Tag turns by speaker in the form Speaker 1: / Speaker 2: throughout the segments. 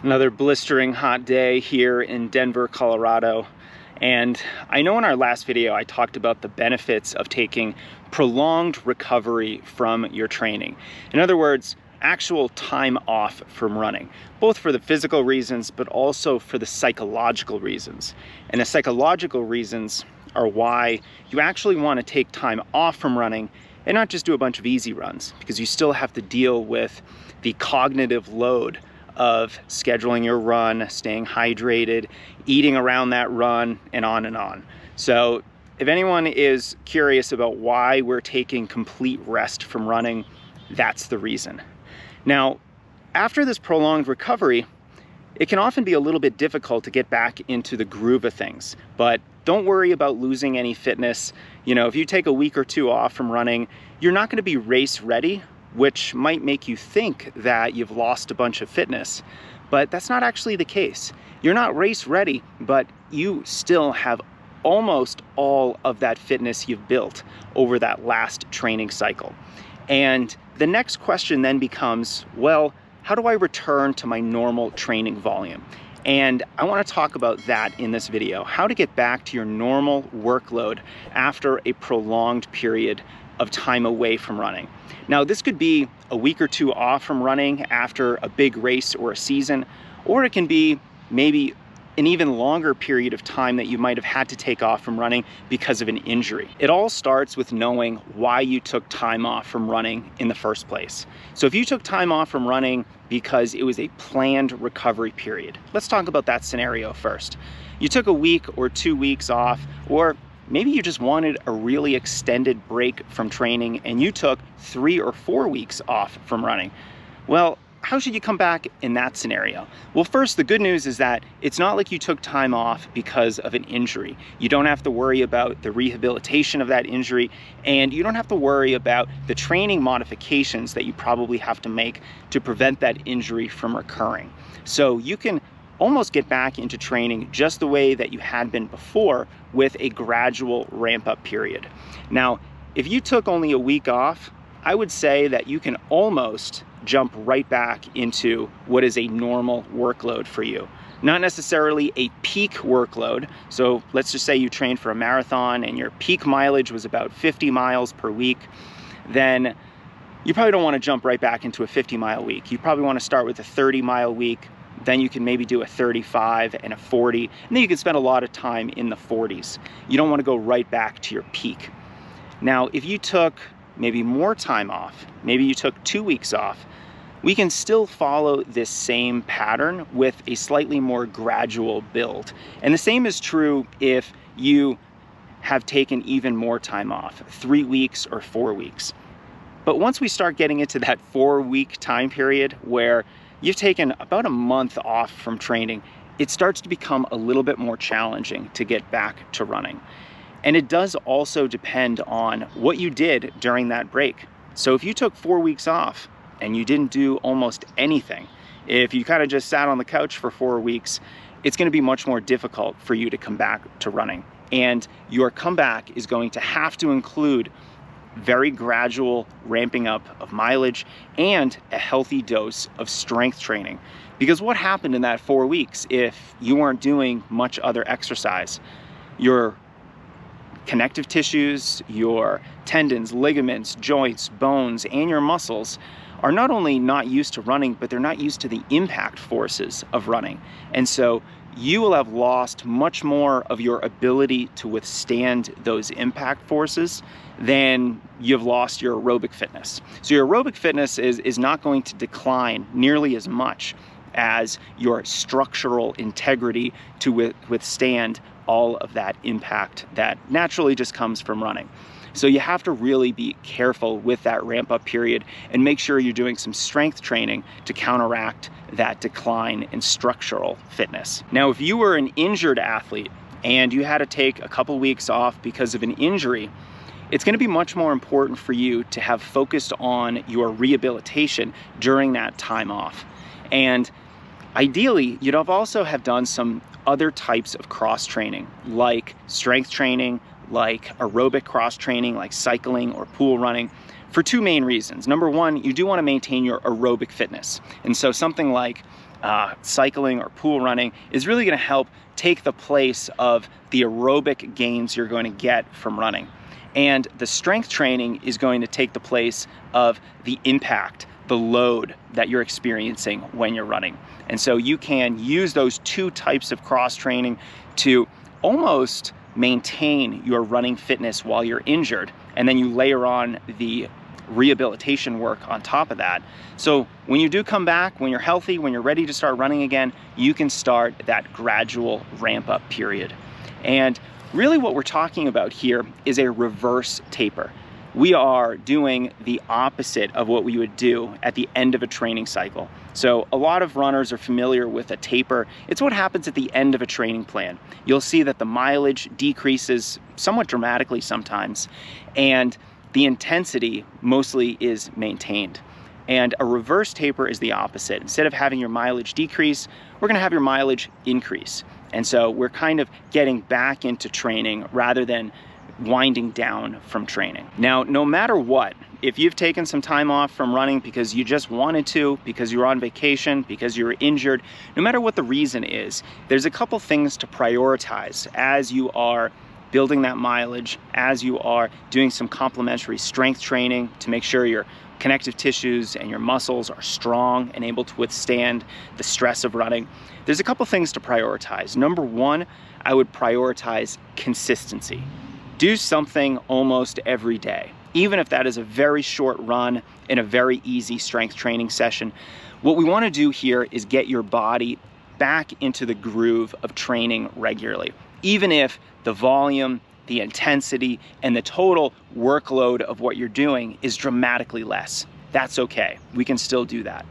Speaker 1: Another blistering hot day here in Denver, Colorado. And I know in our last video I talked about the benefits of taking prolonged recovery from your training. In other words, actual time off from running, both for the physical reasons, but also for the psychological reasons. And the psychological reasons are why you actually want to take time off from running and not just do a bunch of easy runs, because you still have to deal with the cognitive load of scheduling your run, staying hydrated, eating around that run, and on and on. So if anyone is curious about why we're taking complete rest from running, that's the reason. Now, after this prolonged recovery, it can often be a little bit difficult to get back into the groove of things, but don't worry about losing any fitness. You know, if you take a week or two off from running, you're not going to be race ready, which might make you think that you've lost a bunch of fitness, but that's not actually the case. You're not race ready, but you still have almost all of that fitness you've built over that last training cycle. And the next question then becomes, well, how do I return to my normal training volume? And I want to talk about that in this video, how to get back to your normal workload after a prolonged period of time away from running. Now, this could be a week or two off from running after a big race or a season, or it can be maybe an even longer period of time that you might have had to take off from running because of an injury. It all starts with knowing why you took time off from running in the first place. So if you took time off from running because it was a planned recovery period, let's talk about that scenario first. You took a week or 2 weeks off, or maybe you just wanted a really extended break from training and you took 3 or 4 weeks off from running. Well, how should you come back in that scenario? Well, first, the good news is that it's not like you took time off because of an injury. You don't have to worry about the rehabilitation of that injury, and you don't have to worry about the training modifications that you probably have to make to prevent that injury from recurring. So you can almost get back into training just the way that you had been before, with a gradual ramp-up period. Now, if you took only a week off, I would say that you can almost jump right back into what is a normal workload for you. Not necessarily a peak workload. So let's just say you trained for a marathon and your peak mileage was about 50 miles per week. Then you probably don't want to jump right back into a 50-mile week. You probably want to start with a 30-mile week. Then you can maybe do a 35 and a 40, and then you can spend a lot of time in the 40s. You don't want to go right back to your peak. Now, if you took maybe more time off, maybe you took 2 weeks off, we can still follow this same pattern with a slightly more gradual build. And the same is true if you have taken even more time off, 3 weeks or 4 weeks. But once we start getting into that 4-week time period where you've taken about a month off from training, it starts to become a little bit more challenging to get back to running. And it does also depend on what you did during that break. So if you took 4 weeks off and you didn't do almost anything, if you kind of just sat on the couch for 4 weeks, it's going to be much more difficult for you to come back to running. And your comeback is going to have to include very gradual ramping up of mileage and a healthy dose of strength training. Because what happened in that 4 weeks if you weren't doing much other exercise? Your connective tissues, your tendons, ligaments, joints, bones, and your muscles are not only not used to running, but they're not used to the impact forces of running. And so you will have lost much more of your ability to withstand those impact forces than you've lost your aerobic fitness. So your aerobic fitness is not going to decline nearly as much as your structural integrity to withstand all of that impact that naturally just comes from running. So you have to really be careful with that ramp up period and make sure you're doing some strength training to counteract that decline in structural fitness. Now, if you were an injured athlete and you had to take a couple weeks off because of an injury, it's going to be much more important for you to have focused on your rehabilitation during that time off. And ideally, you'd also have done some other types of cross training, like strength training, like aerobic cross training, like cycling or pool running, for two main reasons. Number one, you do want to maintain your aerobic fitness. And so something like cycling or pool running is really going to help take the place of the aerobic gains you're going to get from running. And the strength training is going to take the place of the impact, the load that you're experiencing when you're running. And so you can use those two types of cross training to almost maintain your running fitness while you're injured, and then you layer on the rehabilitation work on top of that. So when you do come back, when you're healthy, when you're ready to start running again, you can start that gradual ramp up period. And really what we're talking about here is a reverse taper. We are doing the opposite of what we would do at the end of a training cycle. So a lot of runners are familiar with a taper. It's what happens at the end of a training plan. You'll see that the mileage decreases somewhat dramatically sometimes, and the intensity mostly is maintained. And a reverse taper is the opposite. Instead of having your mileage decrease, we're gonna have your mileage increase. And so we're kind of getting back into training rather than winding down from training. Now, no matter what, if you've taken some time off from running because you just wanted to, because you're on vacation, because you're injured, no matter what the reason is, there's a couple things to prioritize as you are building that mileage, as you are doing some complementary strength training to make sure your connective tissues and your muscles are strong and able to withstand the stress of running. There's a couple things to prioritize. Number one, I would prioritize consistency. Do something almost every day, even if that is a very short run in a very easy strength training session. What we want to do here is get your body back into the groove of training regularly, even if the volume, the intensity, and the total workload of what you're doing is dramatically less. That's okay. We can still do that.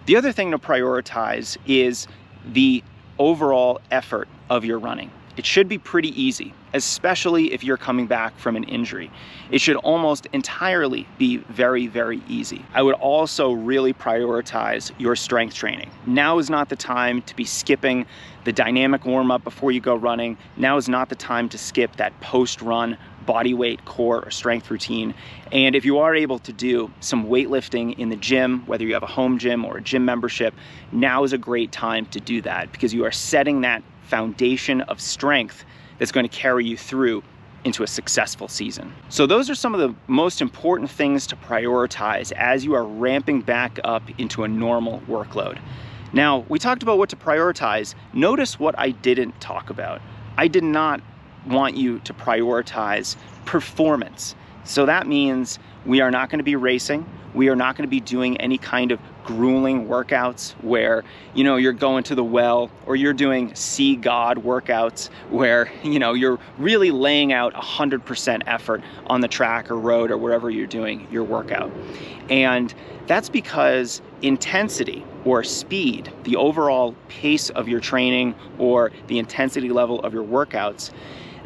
Speaker 1: The other thing to prioritize is the overall effort of your running. It should be pretty easy, especially if you're coming back from an injury. It should almost entirely be very, very easy. I would also really prioritize your strength training. Now is not the time to be skipping the dynamic warm-up before you go running. Now is not the time to skip that post-run body weight, core, or strength routine. And if you are able to do some weightlifting in the gym, whether you have a home gym or a gym membership, now is a great time to do that because you are setting that foundation of strength that's going to carry you through into a successful season. So those are some of the most important things to prioritize as you are ramping back up into a normal workload. Now, we talked about what to prioritize. Notice what I didn't talk about. I did not want you to prioritize performance. So that means we are not going to be racing. We are not going to be doing any kind of grueling workouts where, you know, you're going to the well, or you're doing see God workouts where, you know, you're really laying out 100% effort on the track or road or wherever you're doing your workout. And that's because intensity or speed, the overall pace of your training or the intensity level of your workouts,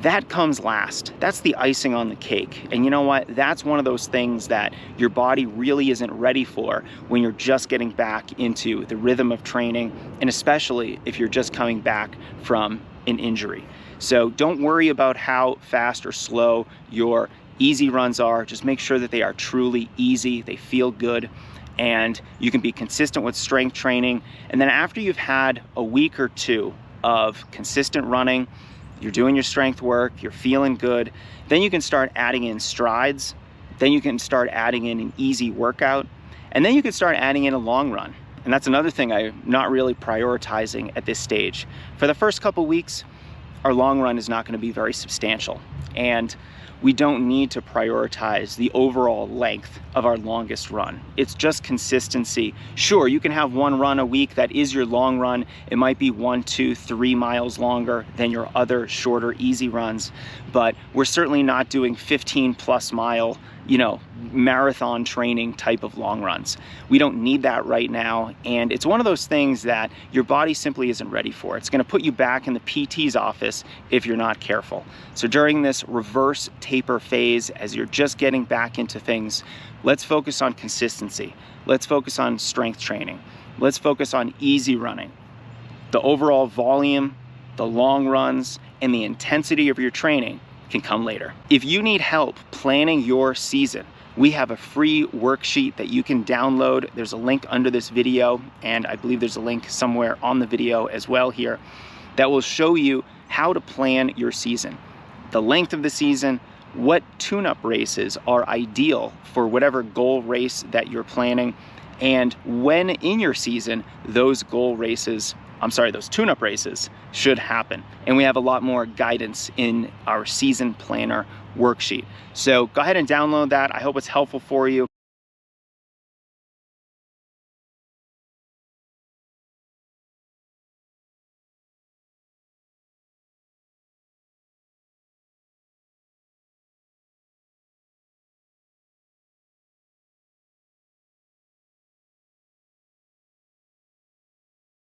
Speaker 1: that comes last. That's the icing on the cake. And you know what? That's one of those things that your body really isn't ready for when you're just getting back into the rhythm of training, and especially if you're just coming back from an injury. So don't worry about how fast or slow your easy runs are. Just make sure that they are truly easy, they feel good, and you can be consistent with strength training. And then after you've had a week or two of consistent running, you're doing your strength work, you're feeling good, then you can start adding in strides, then you can start adding in an easy workout, and then you can start adding in a long run. And that's another thing I'm not really prioritizing at this stage. For the first couple weeks, our long run is not going to be very substantial, and we don't need to prioritize the overall length of our longest run. It's just consistency. Sure, you can have one run a week that is your long run. It might be 1, 2, 3 miles longer than your other shorter, easy runs, but we're certainly not doing 15+ mile, you know, marathon training type of long runs. We don't need that right now, and it's one of those things that your body simply isn't ready for. It's going to put you back in the PT's office if you're not careful. So during this reverse taper phase, as you're just getting back into things, let's focus on consistency. Let's focus on strength training. Let's focus on easy running. The overall volume, the long runs, and the intensity of your training can come later. If you need help planning your season, we have a free worksheet that you can download. There's a link under this video, and I believe there's a link somewhere on the video as well here, that will show you how to plan your season, the length of the season, what tune-up races are ideal for whatever goal race that you're planning, and when in your season those those tune-up races should happen. And we have a lot more guidance in our season planner worksheet. So go ahead and download that. I hope it's helpful for you.